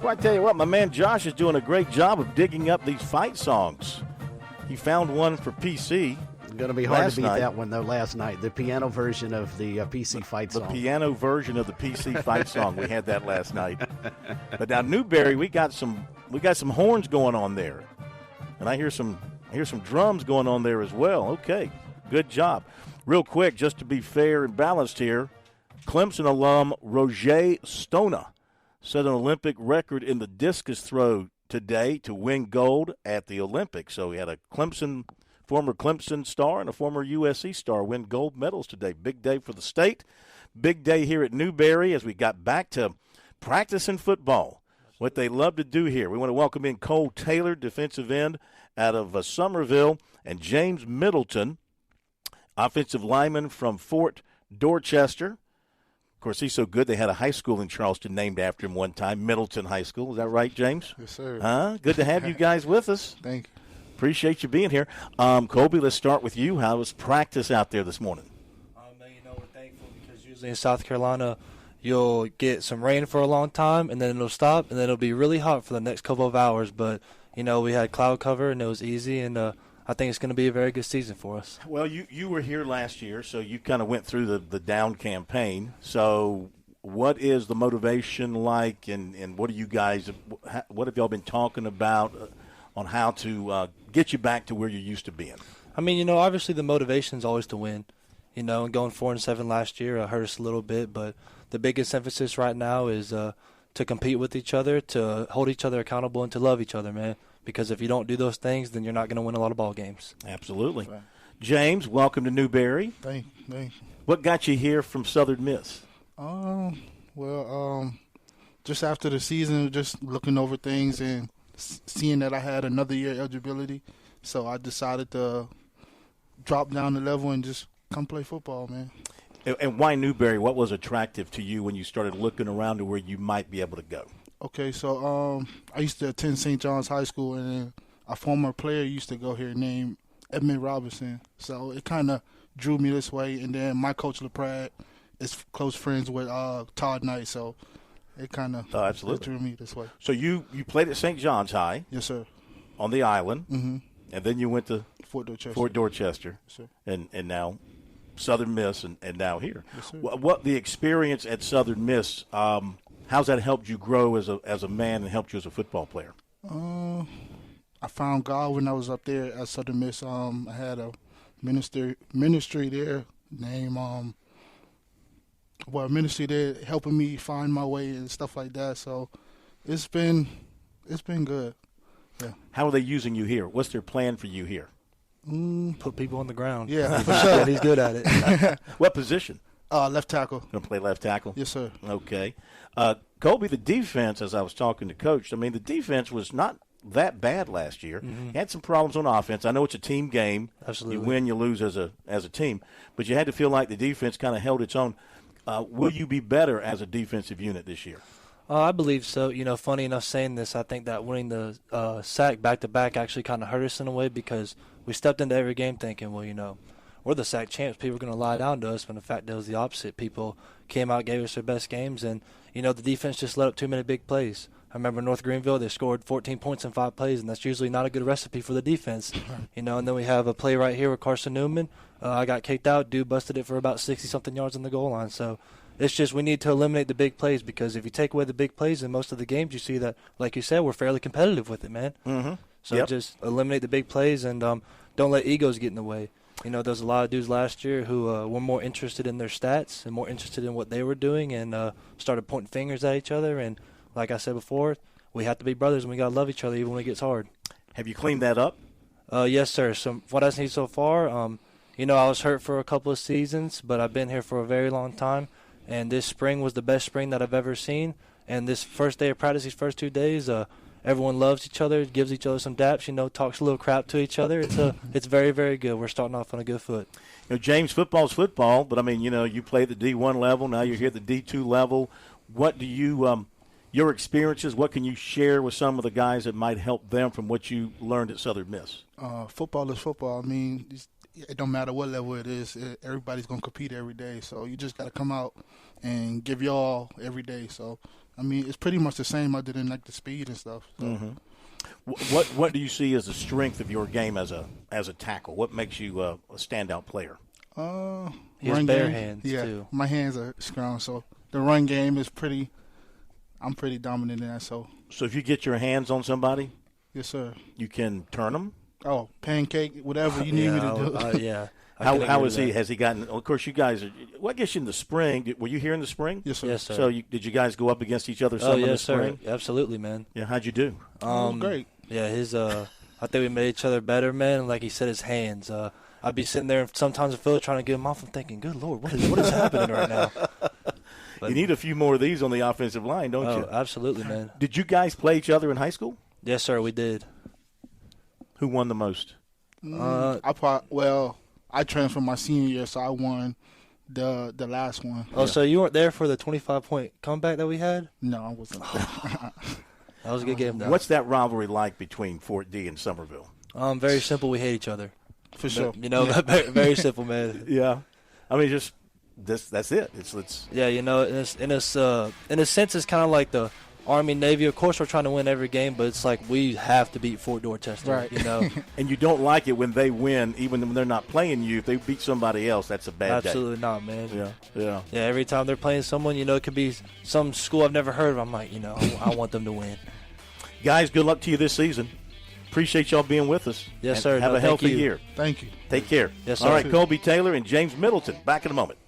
Well, I tell you what, my man Josh is doing a great job of digging up these fight songs. He found one for PC. It's going to be hard to beat that one, though, last night. The piano version of the PC fight song. The piano version of the PC fight song. We had that last night. But now Newberry, we got some horns going on there. And I hear some drums going on there as well. Okay, good job. Real quick, just to be fair and balanced here, Clemson alum Roger Stona set an Olympic record in the discus throw today to win gold at the Olympics. So he had a former Clemson star and a former USC star win gold medals today. Big day for the state. Big day here at Newberry as we got back to practicing football, what they love to do here. We want to welcome in Cole Taylor, defensive end out of Somerville, and James Middleton, offensive lineman from Fort Dorchester. Of course, he's so good they had a high school in Charleston named after him one time, Middleton High School. Is that right, James? Yes, sir. Good to have you guys with us. Thank you. Appreciate you being here. Colby, let's start with you. How was practice out there this morning? We're thankful because usually in South Carolina you'll get some rain for a long time, and then it'll stop, and then it'll be really hot for the next couple of hours. But, we had cloud cover, and it was easy, and I think it's going to be a very good season for us. Well, you were here last year, so you kind of went through the down campaign. So what is the motivation like, and what have y'all been talking about on how to get you back to where you used to being? Obviously the motivation is always to win. And going 4-7 last year hurt us a little bit, but the biggest emphasis right now is to compete with each other, to hold each other accountable, and to love each other, man. Because if you don't do those things, then you're not going to win a lot of ball games. Absolutely. Right. James, welcome to Newberry. Thank you. What got you here from Southern Miss? Just after the season, just looking over things and seeing that I had another year eligibility, so I decided to drop down the level and just come play football, man. And why Newberry? What was attractive to you when you started looking around to where you might be able to go? Okay, so I used to attend St. John's High School, and a former player used to go here named Edmund Robinson. So it kind of drew me this way. And then my coach, LaPrade, is close friends with Todd Knight, so it kind of drew me this way. So you played at St. John's High? Yes, sir. On the island? Mm-hmm. And then you went to Fort Dorchester. Yes, sir. And now Southern Miss and now here. Yes, sir. What the experience at Southern Miss, how's that helped you grow as a man and helped you as a football player? I found God when I was up there at Southern Miss. I had a ministry there named ministry there helping me find my way and stuff like that. So it's been good. Yeah. How are they using you here? What's their plan for you here? Put people on the ground. Yeah, for sure. Yeah, he's good at it. What position? Left tackle. Going to play left tackle? Yes, sir. Okay. Colby, the defense, as I was talking to Coach, the defense was not that bad last year. Mm-hmm. Had some problems on offense. I know it's a team game. Absolutely. You win, you lose as a team. But you had to feel like the defense kind of held its own. Will you be better as a defensive unit this year? I believe so. Funny enough saying this, I think that winning the sack back-to-back actually kind of hurt us in a way because we stepped into every game thinking, we're the sack champs. People are going to lie down to us, when the fact that was the opposite. People came out, gave us their best games, and, the defense just let up too many big plays. I remember North Greenville, they scored 14 points in 5 plays, and that's usually not a good recipe for the defense. And then we have a play right here with Carson Newman. I got kicked out. Dude busted it for about 60-something yards on the goal line. So it's just we need to eliminate the big plays because if you take away the big plays in most of the games, you see that, like you said, we're fairly competitive with it, man. Mm-hmm. So just eliminate the big plays and don't let egos get in the way. There's a lot of dudes last year who were more interested in their stats and more interested in what they were doing and started pointing fingers at each other. And like I said before, we have to be brothers and we got to love each other even when it gets hard. Have you cleaned that up? Yes, sir. So what I've seen so far, I was hurt for a couple of seasons, but I've been here for a very long time. And this spring was the best spring that I've ever seen. And this first day of practice, these first 2 days, everyone loves each other, gives each other some daps, talks a little crap to each other. It's very, very good. We're starting off on a good foot. James, football's football, but you play at the D1 level. Now you're here at the D2 level. What do you, your experiences, what can you share with some of the guys that might help them from what you learned at Southern Miss? Football is football. it don't matter what level it is. Everybody's gonna compete every day, so you just gotta come out and give your all every day. So I mean, it's pretty much the same other than like the speed and stuff. So. Mm-hmm. What do you see as the strength of your game as a tackle? What makes you a standout player? He has bare hands too. My hands are strong, so the run game is pretty. I'm pretty dominant in that. So if you get your hands on somebody, yes, sir, you can turn them. Oh, pancake, whatever you need me to do. Yeah. How is he? Has he gotten? Of course, you guys are. Well, I guess in the spring. Were you here in the spring? Yes, sir. Yes, sir. So did you guys go up against each other some in the spring? Sir. Absolutely, man. Yeah. How'd you do? Great. Yeah, I think we made each other better, man. Like he said, his hands. I'd be sitting there sometimes in the field trying to get him off. I'm thinking, good Lord, what is happening right now? But, you need a few more of these on the offensive line, don't you? Absolutely, man. Did you guys play each other in high school? Yes, sir, we did. Who won the most? I transferred my senior year, so I won the last one. Oh, yeah. So you weren't there for the 25-point comeback that we had? No, I wasn't. That was a good game, though. What's that rivalry like between Fort D and Somerville? Very simple. We hate each other. For sure. Very, very simple, man. Yeah. I mean, just that's it. It's yeah, in a sense, it's kind of like the Army, Navy. Of course, we're trying to win every game, but it's like we have to beat Fort Dorchester, right. And you don't like it when they win, even when they're not playing you. If they beat somebody else, that's a bad day. Absolutely not, man. Yeah. Every time they're playing someone, it could be some school I've never heard of. I'm like, I want them to win. Guys, good luck to you this season. Appreciate y'all being with us. Yes, sir. Have a healthy year. Thank you. Take care. Yes, sir. All right, Colby Taylor and James Middleton. Back in a moment.